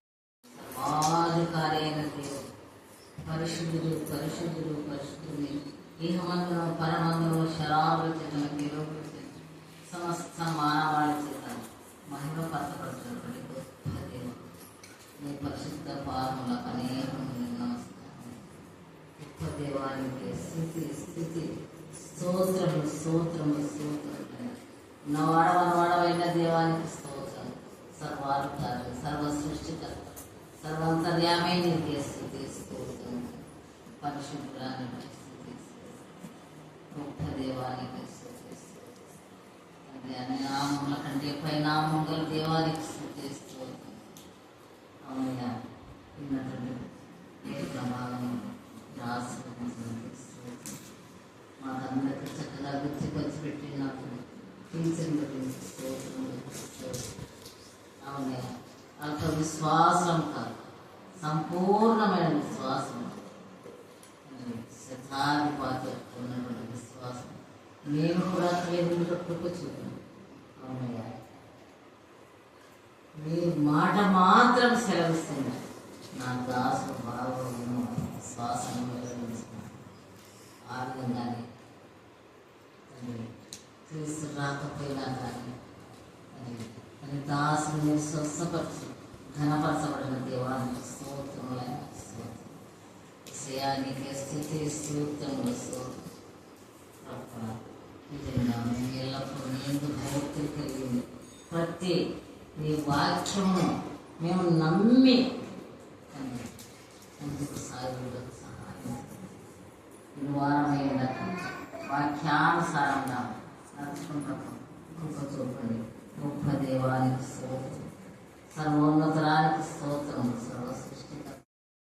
పరిశుద్ధుడు పరిశుద్ధుడు పరిశుద్ధుని ఇహమందును పరమందును శరావృతి సమస్త మానవాళి చేత మహిమ పరచబడుతున్నటువంటి గొప్ప దేవుడు నీ పరిశుద్ధ పాదములకు అనేకమైన నమస్కారం. గొప్ప దేవానికి స్థుతి స్తోత్రము స్తోత్రము స్తోత్రము. వాడవైన దేవానికి స్తోత్రం. సర్వాధికారి, సర్వ సృష్టికర్త, సర్వంతర్యామే నీకే స్థుతి స్తోత్రం. పరిశుద్ధానికి స్థుతి గొప్ప దేవానికి స్థుతి స్తోత్రం. అన్ని నామముల కంటే పైనామముల దేవానికి స్థుతి స్తోత్రం. అవునయ్య, విన్నటువంటి ఏ ప్రమాదము ఆశీర్వదించడానికి స్తోత్రం. మాకందరికీ చక్కగా గుర్తుకొచ్చి పెట్టినప్పుడు అవునయ్య, అల్ప విశ్వాసం కాదు, సంపూర్ణమైన విశ్వాసం, శతాధిపాతి ఉన్నటువంటి విశ్వాసం మేము కూడా కేంద్రకు చూద్దాం. అవునయ్య, మీరు మాట మాత్రం సెలవిస్తున్నారు. నా దాసు బాగా విశ్వాసం వెలువరిస్తున్నారు. ఆ విధంగానే తీసుకురాకపోయినా కానీ దాసుని స్వస్థపరచు, ఘనపరచబడిన దేవానికి స్తోత్రములైన స్తోత్రం. విషయానికి స్థితి స్తోత్రములు స్తోత్రం. ప్రభువా, నిజంగా మేము ఎల్లప్పుడూ నీకు భక్తి కలిగింది ప్రతి నీ వాక్యము మేము నమ్మి అందుకు సాగులకు సహాయం వారమైన వాక్యానుసారంగా నడుచుకుంటాం. గొప్ప చూపండి. గొప్ప దేవానికి స్తోత్రం, సర్వోన్నతరానికి స్తోత్రం.